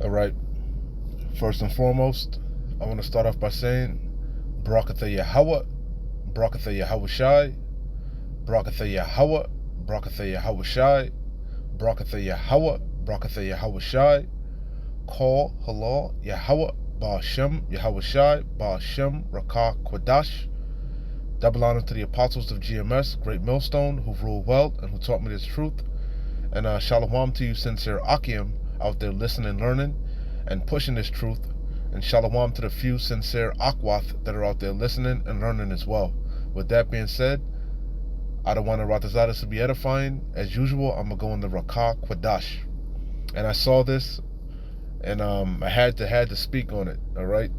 All right. First and foremost, I want to start off by saying, Barakatha Yahweh, Barakatha Yahweh Shai, Barakatha Yahweh, Barakatha Yahweh Shai, Barakatha Yahweh, Barakatha Yahweh Shai, Call Halal Yahweh, Ba'ashem Yahweh Shai, Ba'ashem Rakah Kwadash. Double honor to the apostles of GMS, Great Millstone, who ruled well and who taught me this truth. And shalom to you, sincere Akim, out there listening, learning, and pushing this truth. And shalom to the few sincere Akwath that are out there listening and learning as well. With that being said, I don't want the Ratazadas to be edifying. As usual, I'm going to go in the Rakah Kwadash. And I saw this, and I had to speak on it, all right?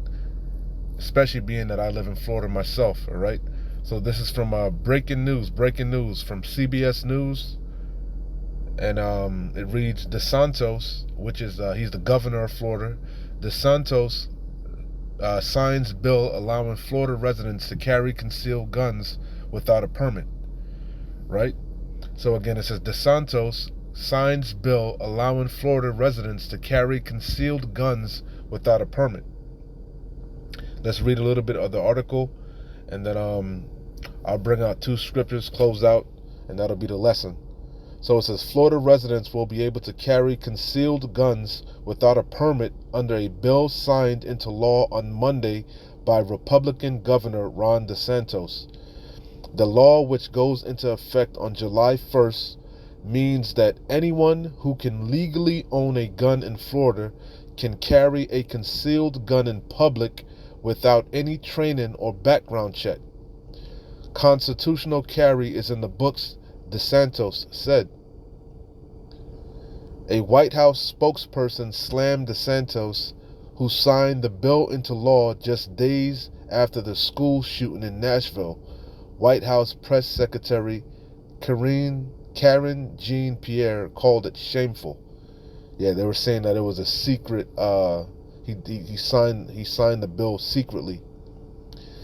Especially being that I live in Florida myself, all right? So this is from breaking news from CBS News. And it reads, DeSantis, which is, he's the governor of Florida. DeSantis signs bill allowing Florida residents to carry concealed guns without a permit, right? So again, it says DeSantis signs bill allowing Florida residents to carry concealed guns without a permit. Let's read a little bit of the article, and then I'll bring out two scriptures, close out, and that'll be the lesson. So it says, Florida residents will be able to carry concealed guns without a permit under a bill signed into law on Monday by Republican Governor Ron DeSantis. The law, which goes into effect on July 1st, means that anyone who can legally own a gun in Florida can carry a concealed gun in public without any training or background check. Constitutional carry is in the books, DeSantis said. A White House spokesperson slammed DeSantis, who signed the bill into law just days after the school shooting in Nashville. White House Press Secretary Karen Jean-Pierre called it shameful. Yeah, they were saying that it was a secret. He signed the bill secretly.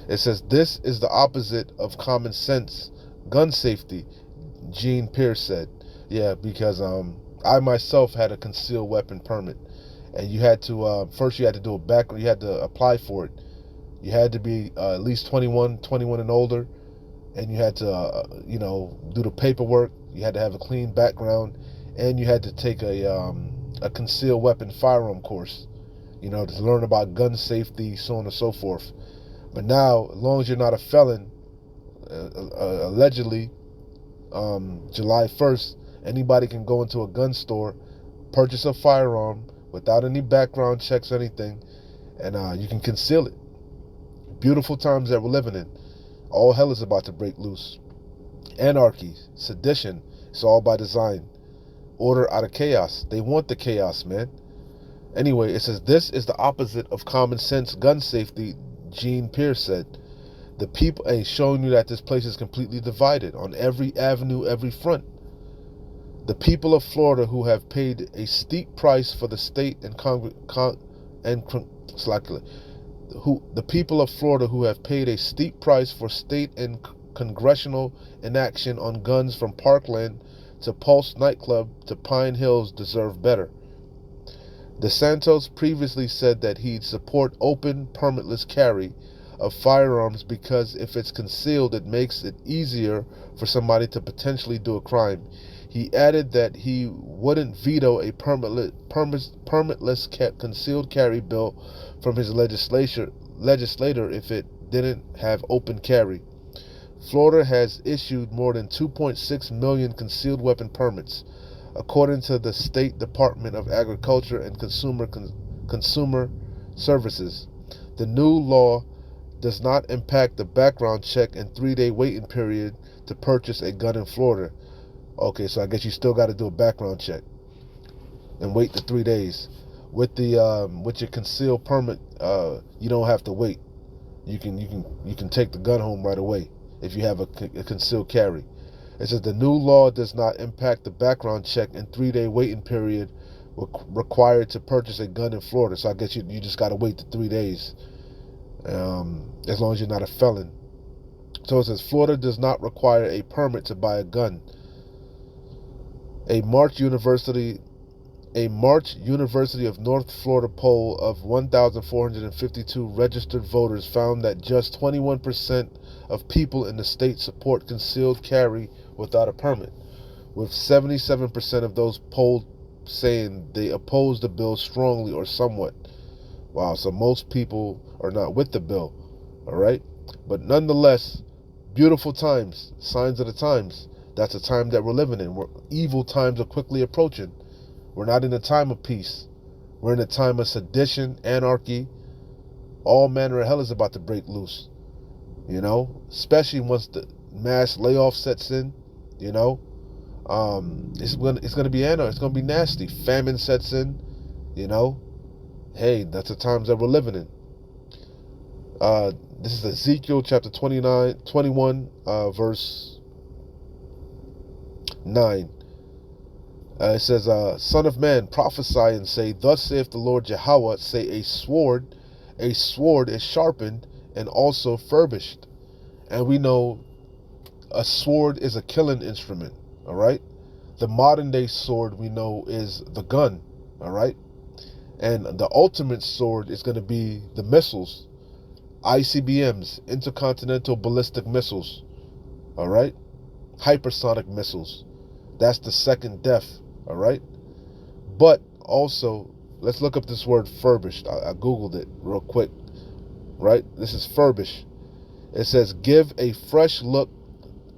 It says this is the opposite of common sense gun safety, Jean-Pierre said. Yeah, because I myself had a concealed weapon permit, and you had to first you had to do a background. You had to apply for it. You had to be at least 21 and older, and you had to do the paperwork. You had to have a clean background, and you had to take a concealed weapon firearm course, to learn about gun safety, so on and so forth. But now, as long as you're not a felon, allegedly, July 1st, anybody can go into a gun store, purchase a firearm without any background checks or anything, and you can conceal it. Beautiful times that we're living in. All hell is about to break loose. Anarchy, sedition, it's all by design. Order out of chaos. They want the chaos, man. Anyway, it says this is the opposite of common sense gun safety, Jean-Pierre said. The people, showing you that this place is completely divided on every avenue, every front. The people of Florida who have paid a steep price for the state and the people of Florida who have paid a steep price for state and congressional inaction on guns, from Parkland to Pulse nightclub to Pine Hills, deserve better. DeSantis previously said that he'd support open, permitless carry of firearms because if it's concealed, it makes it easier for somebody to potentially do a crime. He added that he wouldn't veto a permitless concealed carry bill from his legislator if it didn't have open carry. Florida has issued more than 2.6 million concealed weapon permits, according to the State Department of Agriculture and Consumer Services. The new law does not impact the background check and 3-day waiting period to purchase a gun in Florida. Okay, so I guess you still got to do a background check and wait the 3 days. With your concealed permit, you don't have to wait. You can take the gun home right away if you have a concealed carry. It says the new law does not impact the background check and 3-day waiting period required to purchase a gun in Florida. So I guess you just got to wait the 3 days, as long as you're not a felon. So it says Florida does not require a permit to buy a gun. A March University A March University of North Florida poll of 1,452 registered voters found that just 21% of people in the state support concealed carry without a permit, with 77% of those polled saying they oppose the bill strongly or somewhat. Wow, so most people are not with the bill, all right? But nonetheless, beautiful times, signs of the times. That's the time that we're living in. Evil times are quickly approaching. We're not in a time of peace. We're in a time of sedition, anarchy. All manner of hell is about to break loose, especially once the mass layoff sets in, it's gonna be anarchy. It's gonna be nasty. Famine sets in, Hey, that's the times that we're living in. This is Ezekiel chapter 21, verse 9. It says, Son of man, prophesy and say, Thus saith the Lord Yahweh, say, a sword is sharpened and also furbished. And we know a sword is a killing instrument, all right? The modern day sword we know is the gun, all right? And the ultimate sword is going to be the missiles, ICBMs, intercontinental ballistic missiles, all right? Hypersonic missiles. That's the second death, all right? But also, let's look up this word furbished. I Googled it real quick, right? This is furbish. It says, give a fresh look,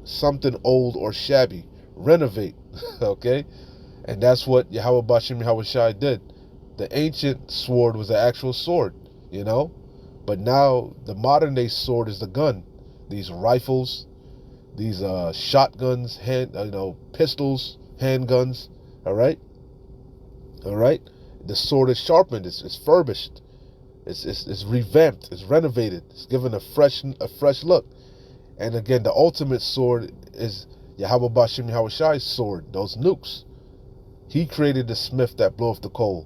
something old or shabby. Renovate, okay? And that's what Yahweh Bashim Yahweh Shai did. The ancient sword was an actual sword, But now the modern day sword is the gun. These rifles, these shotguns, pistols, handguns, all right? The sword is sharpened, it's furbished, it's revamped, it's renovated, it's given a fresh look. And again, the ultimate sword is Yahweh Bashim Yahweh Shai's sword, those nukes. He created the smith that bloweth the coal,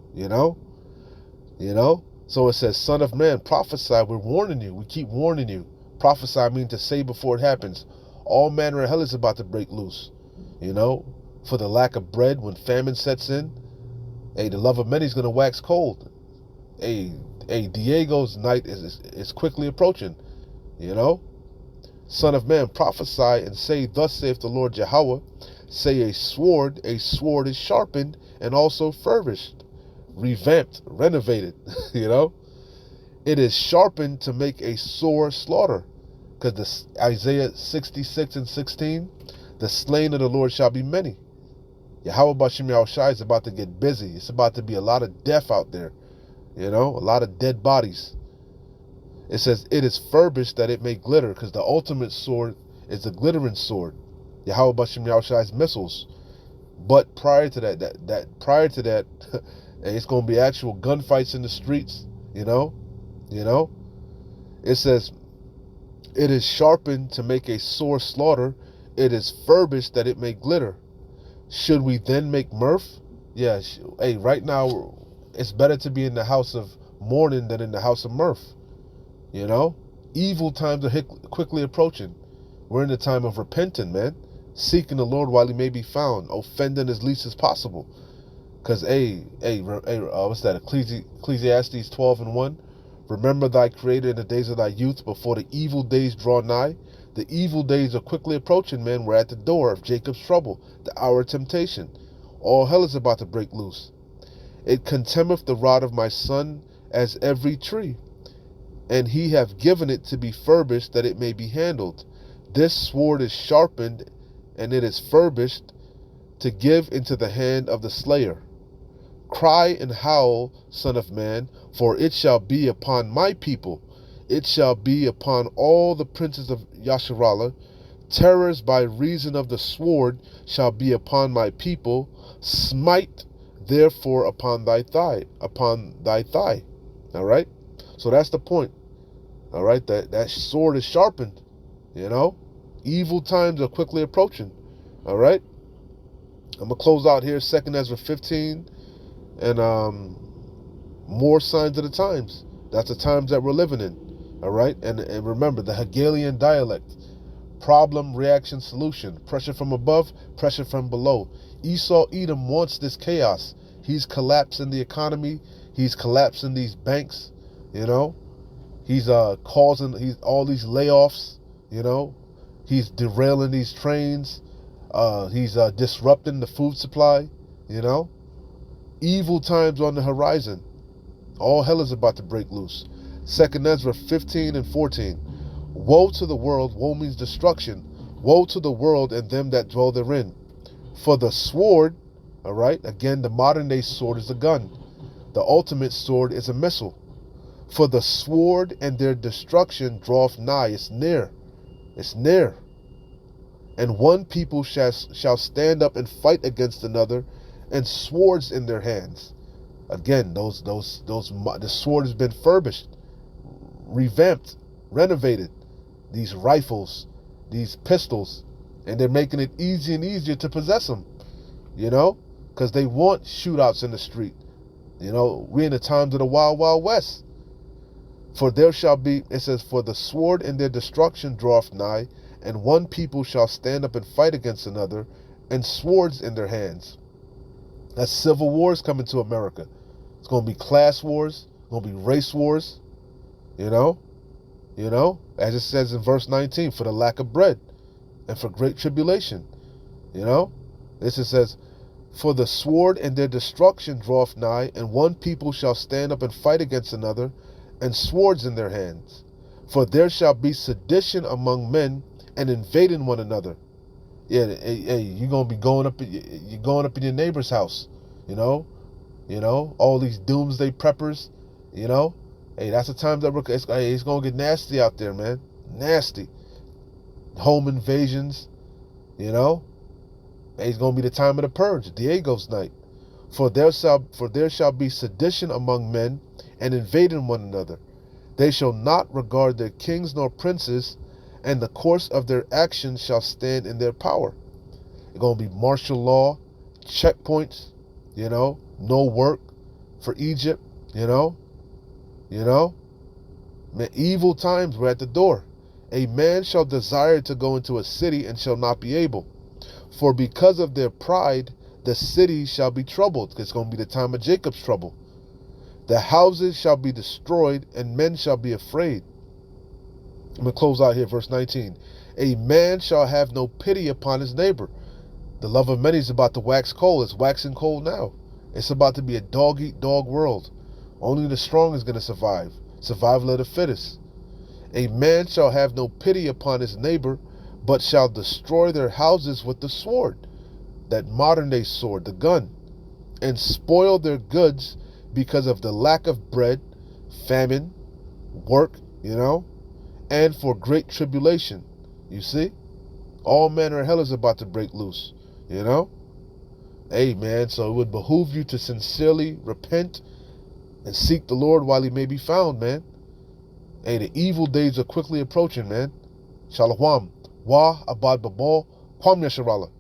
So it says, Son of man, prophesy. We're warning you. We keep warning you. Prophesy means to say before it happens. All manner of hell is about to break loose, for the lack of bread when famine sets in. Hey, the love of many is going to wax cold. Hey, Diego's night is quickly approaching, Son of man, prophesy and say, Thus saith the Lord Yahweh, say a sword is sharpened and also furbished, revamped, renovated, It is sharpened to make a sore slaughter. Because Isaiah 66 and 16, the slain of the Lord shall be many. Yahweh Bashim Yahweh Shai is about to get busy. It's about to be a lot of death out there, a lot of dead bodies. It says, it is furbished that it may glitter, because the ultimate sword is the glittering sword. Yahweh Bashim Yahweh Shai's missiles. But prior to that, it's going to be actual gunfights in the streets, It says, it is sharpened to make a sore slaughter. It is furbished that it may glitter. Should we then make mirth? Yeah, hey, right now, it's better to be in the house of mourning than in the house of mirth. Evil times are quickly approaching. We're in the time of repenting, man. Seeking the Lord while he may be found. Offending as least as possible. Because, what's that? Ecclesiastes 12 and 1. Remember thy Creator in the days of thy youth, before the evil days draw nigh. The evil days are quickly approaching, man. We're at the door of Jacob's trouble, the hour of temptation. All hell is about to break loose. It contemneth the rod of my son as every tree, and he hath given it to be furbished, that it may be handled. This sword is sharpened, and it is furbished, to give into the hand of the slayer. Cry and howl, son of man, for it shall be upon my people. It shall be upon all the princes of Yasharallah. Terrors by reason of the sword shall be upon my people. Smite therefore upon thy thigh. All right? So that's the point. All right? That sword is sharpened. Evil times are quickly approaching. All right? I'm going to close out here, 2 Ezra 15. And more signs of the times. That's the times that we're living in. All right? And remember, the Hegelian dialect. Problem, reaction, solution. Pressure from above, pressure from below. Esau Edom wants this chaos. He's collapsing the economy. He's collapsing these banks. You know, he's causing all these layoffs. You know, he's derailing these trains. He's disrupting the food supply. You know, evil times on the horizon. All hell is about to break loose. 2nd Ezra 15 and 14. Woe to the world, woe means destruction. Woe to the world and them that dwell therein. For the sword, all right, again, the modern day sword is a gun. The ultimate sword is a missile. For the sword and their destruction draweth nigh. It's near. It's near. And one people shall stand up and fight against another, and swords in their hands. Again, the sword has been furbished, revamped, renovated. These rifles, these pistols, and they're making it easier and easier to possess them. You know, because they want shootouts in the street. You know, we're in the times of the Wild Wild West. For there shall be, it says, for the sword and their destruction draweth nigh, and one people shall stand up and fight against another, and swords in their hands. That's civil wars coming to America. It's going to be class wars. It's going to be race wars. You know, as it says in verse 19, for the lack of bread and for great tribulation. You know, this it says, for the sword and their destruction draweth nigh, and one people shall stand up and fight against another, and swords in their hands. For there shall be sedition among men, and invading one another. Yeah, hey, you're gonna be going up in your neighbor's house. You know, all these doomsday preppers. You know, hey, that's the time that it's gonna get nasty out there, man. Nasty. Home invasions. You know. It's going to be the time of the purge, Diego's night. For there shall be sedition among men, and invading one another. They shall not regard their kings nor princes, and the course of their actions shall stand in their power. It's going to be martial law, checkpoints, you know, no work for Egypt, you know. Man, evil times were at the door. A man shall desire to go into a city and shall not be able. For because of their pride, the city shall be troubled. It's going to be the time of Jacob's trouble. The houses shall be destroyed, and men shall be afraid. I'm going to close out here, verse 19. A man shall have no pity upon his neighbor. The love of many is about to wax cold. It's waxing cold now. It's about to be a dog-eat-dog world. Only the strong is going to survive. Survival of the fittest. A man shall have no pity upon his neighbor, but shall destroy their houses with the sword, that modern day sword, the gun, and spoil their goods because of the lack of bread, famine, work, you know, and for great tribulation. You see? All manner of hell is about to break loose, you know? Hey, man, so it would behoove you to sincerely repent and seek the Lord while he may be found, man. Hey, the evil days are quickly approaching, man. Shalom. Wa abad babal. Kwam Yasharallah.